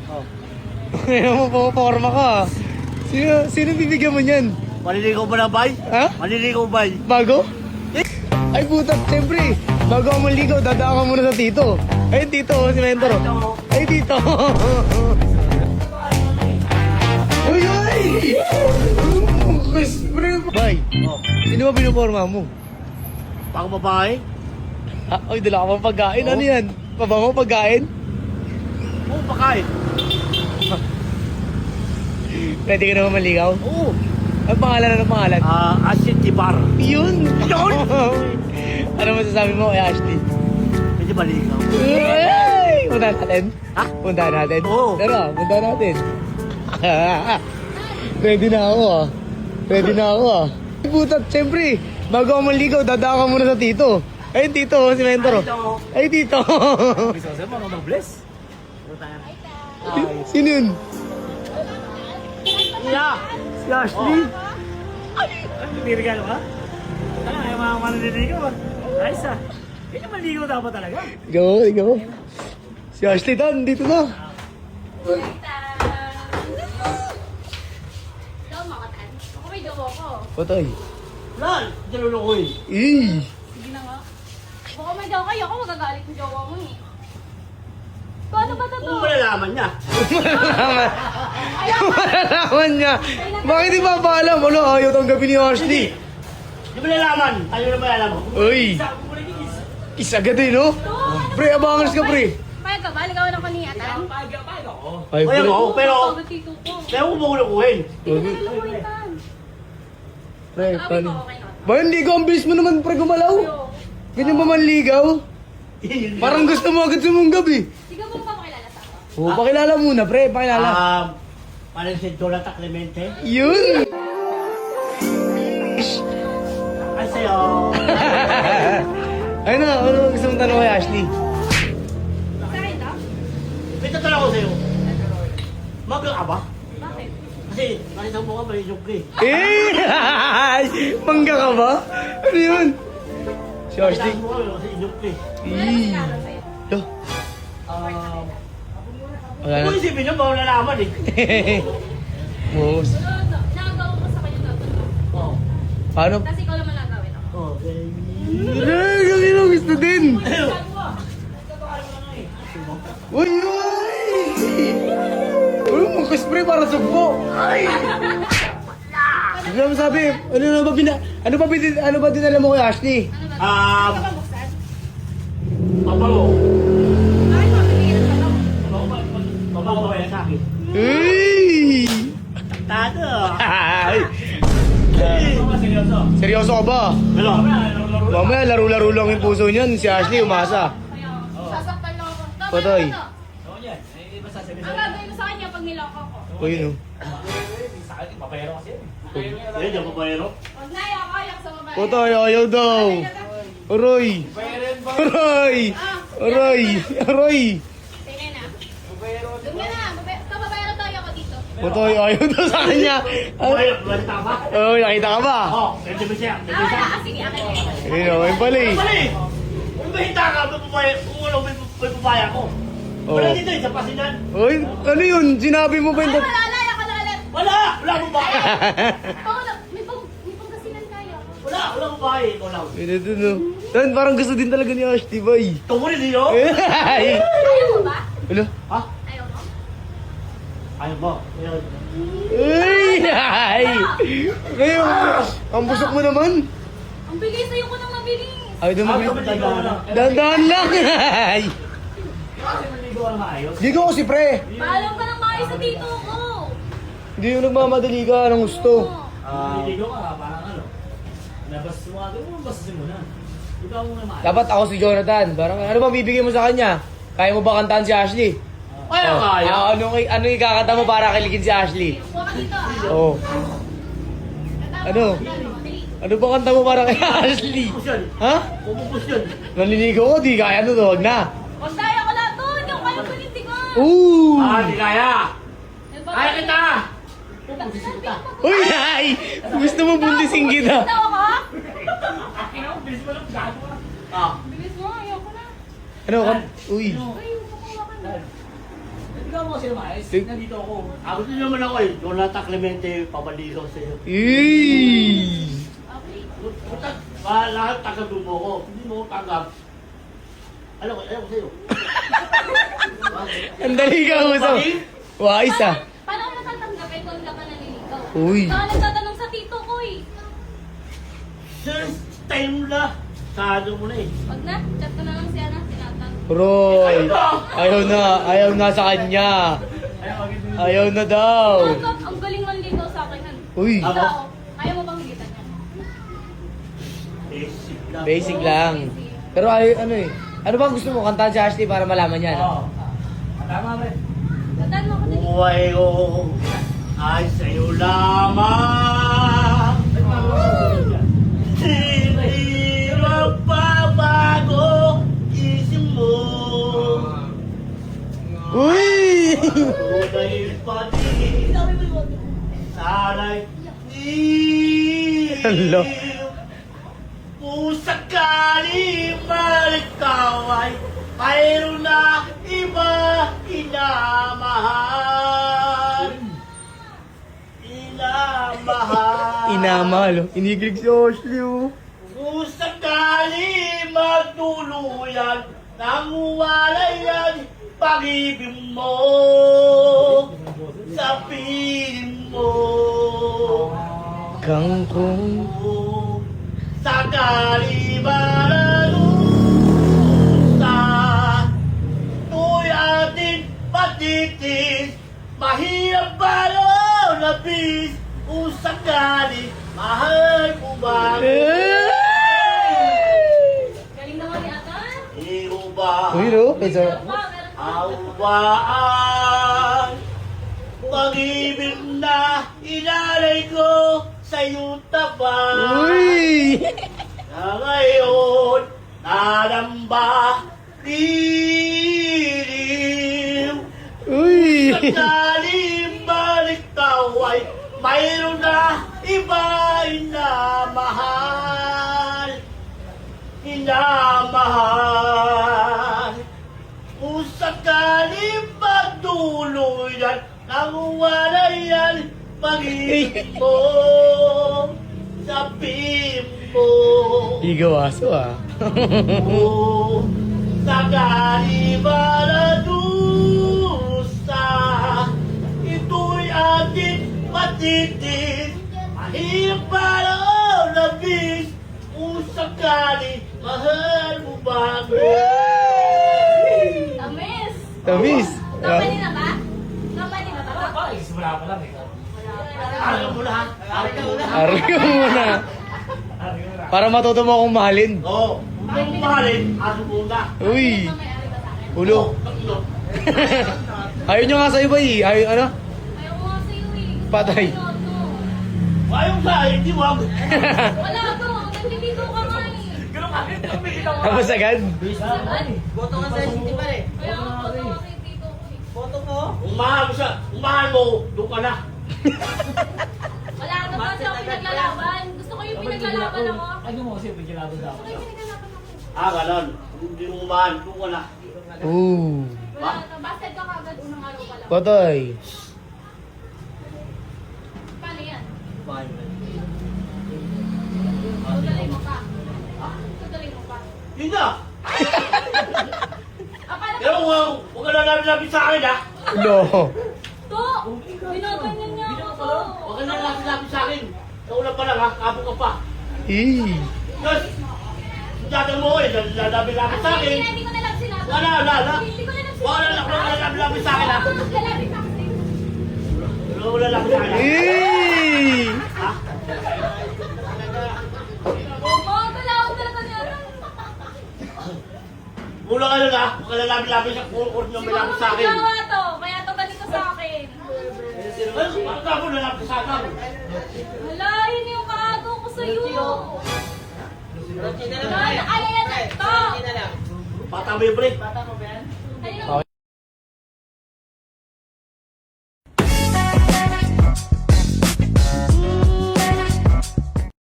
Oh. Ngayon mo, pumaporma ka. Sino bibigyan mo niyan? Maliligaw ba na, bay? Ha? Maliligaw, bay? Bago? Ay puta, siyempre. Bago ako maligaw, dadaan ka muna sa tito. Ay, tito, si Mentor. Ay, tito. Uy, uy! Bay, sino ba pinuporma mo? Baka babae? Ay, dala ka pang pagkain. Ano yan? Pabango pagkain? Oo, pakain. Pwede ka naman maligaw? Oo. Ang pangalan na ng pangalan? Asin Tibar. Yun! Yun! Ano masasabi mo kay Ashley? Medyo maligaw. Yay! Punta natin? Ha? Punta natin? Oo. Tara, punta natin. Ready na ako ah. Ready na ako ah. Putat, siyempre, bago ako maligaw, dadaan ka muna sa tito. Ay, tito, si Mentor. Ay, tito. Bisa sa mga mag-bless. Sino yun? Yeah. Si Ashley. May regalo ka? Ay, mga mananiligaw ah. Ayos ah. Kaya maligaw dapat talaga. Ikaw. Si Ashley, Dan, dito na. Daw mga tan. Ako may daw ako. Patay. Lan! Jalulukoy. Eh. Sige na nga. Baka may daw kayo. Ako magagalit yung jowa mo eh. Paano ba Kung totoo? malalaman niya. Malalaman niya. Bakit di ba paalam? Ano, ayaw tanggapin ni Ashley. Di malalaman. Tayo na malalaman. Uy. Isa agad eh, no? Pre, abangas ka, pre. Payag ka ba? Ligawan ako ni Atan? Ay, Kaya mo, pero... Pagod tito ko. Pero kung bukulukuhin. Hindi na nilukuhin tan. Pre, Sabi paano? ko okay na. Ba, hindi ko ang bilis mo naman, pre, gumalaw. Ganyan ba manligaw? Parang gusto mo agad sumunggab eh. Sige mo pa makilala sa ako. Oo, pakilala muna, pre, pakilala. Parang si Jonathan Clemente. Yun! Ay sa'yo. Ayun na, ano gusto mong tanong kay Ashley? Sa akin daw? May tatanong ko sa'yo. Magka ka ba? Bakit? Kasi nakita mo ka may joke eh. Mangga ka ba? Ano yun? Si Ashley. Nakita mo ka kasi joke eh. Wala na sinara sa'yo. Yo. Wala na. Kung isipin nyo, bawal nalaman eh. Boss. Nagawa ko sa kanya tatlo. Oo. Paano? Tapos ikaw naman nagawin ako. Okay. Ay, kami lang gusto din. Uy, uy! Uy, magka-spray para sugpo. Ay! Ano mo sabi? Ano ba dinala mo kay Ashley? Ano ba? Hindi ka ba buksan? Papalo. Bakit mo pinigil ang tanong? Papalo ba yan sa akin? Uy! Tado. Ay! Seryoso. Seryoso ka ba? Ano? Mamaya, laro-laro lang yung puso niyan. Si Ashley, umasa. Kaya, sasaktan lang ako. Tama Patay. na, ano? Ang gagawin mo sa kanya pag niloko ko. Uy, no. Yan, yung pabayero. Huwag na, ayoko, ayoko sa babae. Patay, ayaw daw. Aroy! Aroy! Aroy! Aroy! Sige na. Doon ka na. Kababayaran tayo ako dito. Patay, ayaw daw sa kanya. Pabayero, buwan tama. Oh, nakita ka ba? Oo, pwede ba siya? Pwede siya? Wala. Sige, akin na yun. Ayun, okay pala eh. Mali! Kung bahita ka, kung ano, may papaya ko. Wala Oo. dito, sa pasinan. Uy, ano yun? Sinabi mo ba Ay, yun? wala. Alaya ka na ulit. Wala! Wala akong bahay! Oo, may pangkasinan tayo. Wala akong bahay. Ikaw lang. Ito, ito, no. Dan, parang gusto din talaga ni Ashley, boy. Tungkulin niyo? Ay! Ayaw mo ba? Ano? Ha? Ayaw mo? Ayaw mo. Ayaw. Uy! Ay! Ngayon, ang busok mo naman. Ang bigay sa'yo ko nang mabilis. Ay, ito Ayaw mabilis. mo talaga. Dahan-dahan lang. Ay! Kasi maligo ka na maayos. Hindi ko kasi, pre. Paalam ka ng maayos sa dito ko. Hindi yung nagmamadali ka ng gusto. Maligo ka, parang ano. Labas mo nga, basasin mo na. Ikaw muna maayos. Dapat ako si Jonathan. Parang, ano ba bibigyan mo sa kanya? Kaya mo ba kantahan si Ashley? Ayaw ka, ayaw. Ano ikakanta mo para kiligin si Ashley? Huwag ka dito ah. Oo. Ano? Ano ba kanta mo para kay Ashley? Pupus yun. Ha? Pupus yun. Naliligaw ko, di kaya ano to, wag na. Huwag tayo ko lang doon. Yung kayo panintigan. Ooh! Di kaya. Kaya kita. Pupusin kita. Uy, ay! Gusto mo buntisin kita. Daw ako? Bilis mo lang, gago ka. Ah. Bilis mo, ayoko na. Ano, uy. Ay, huwag mo hawakan na. Ikaw mo sila mais. Sig- Nandito ako. Ako din naman ako eh. Jonathan Clemente, pabaligaw sa iyo. Eee! Okay. Buta, lahat tagabin mo ko. Hindi mo ko tagab. Alam ko sa'yo. Ang dali ka usap. Wais ah. Paano ko natatanggapin kung ka pa naniligaw? Uy. Baka nagtatanong sa tito ko eh. Sir, style mo na. Sado mo na eh. Wag na, chat ko na lang si Ana, sinatan. Roy. Ayaw na sa kanya. Ayaw na daw. Ang galing manligaw sa akin. Uy. Ikaw, ayaw mo bang kita niya? Basic lang. Basic lang. Pero ano eh. Ano bang gusto mo? Kantahan si Ashley para malaman niya. Oo. Tama ba? Kantaan mo ako dali. Buhay ko ay sa'yo lamang. Hindi magbabago isip mo. Uy! Tunay pa din. Sana'y Hello. kung sakali man ikaw ay mayroon na iba inamahal. Inamahal. Inamahal. Iniglig si Ashley oh. Kung sakali magtuluyan nang walay yan pag-ibig mo sa piling mo. Kangkong. Sakali maralusa tuy atin patitis mahirap balo na bis kung sakali mahal mo ba Galing naman ni Atan. iyo ba Uy no? It's a... awaan pag-ibig na inalay ko sa'yo tabang. Uy! Na ngayon, nadamba, liliw. Uy! Sakaling balik taway, mayroon na iba inamahal. Inamahal. Kung sakaling magtuluyan, nang walayan, pag-ibig mo sa mo. Igawaso ah. O sakali maladusa, ito'y ating matitis. Mahirap para labis, kung sakali mahal mo ba ako? Tamis. Tamis. Company na ba? Company na ba? Pa, simula pa lang eh. Alam mo na, alam mo na. Aray ka muna. Para matuto mo akong mahalin. Oo, kung mahalin, aso muna. Uy! May-ari ba sa akin? Ulo. Ayaw nyo nga sa iba eh. Ayaw ano? Ayaw ko nga sa'yo eh. Patay. Ayaw sa hindi wag. Wala to. Nandito ka nga eh. Ganun ka rin. Tumigil ako. Tapos agad. Boto nga sa city pa rin. Kaya ako boto nga kay tito ko eh. Boto mo? Umahal mo, doon ka na. Wala naman siya ako pinaglalaban. Gusto ko yung pinaglalaban ako. Ano mo kasi pagkilado daw. Gusto ko yung pinaglalaban ako. Ganon. Hindi mo umahal, doon ka na. Ooh. Wala na. Basted ka kagad unang araw pa lang. Patay. Paano yan? Tutuloy mo pa. Tutuloy mo pa. Yun na. Paano Pero huwag ka na lapit sa akin ha. No. to? Binaganyan niya ako to. Huwag ka na lapit sa akin. Sa una pa lang ha, kabo ka pa. Eh. Yes. Dada mo eh, lalabi-labi sa akin. Hindi ko na lang sinabi. Wala. Hindi ko na lang Huwag ka na lalabi sa akin ha. Lalapit ako sa'yo. Wala lapit sa akin ha. Eh. Ha? Oo, kalawag talaga niya. Mula ka nun ha, huwag ka na lalabi sa kurkur nyo may lapit sa akin. Siguro may gawa to. Kaya to ganito sa akin. Bakit ako lalapit sa akin? Hala, yun yung kaago ko sa'yo. Rochi na lang. Wala na kaya yan. To. Rochi na lang. Bata mo yung break. Bata mo ba yan?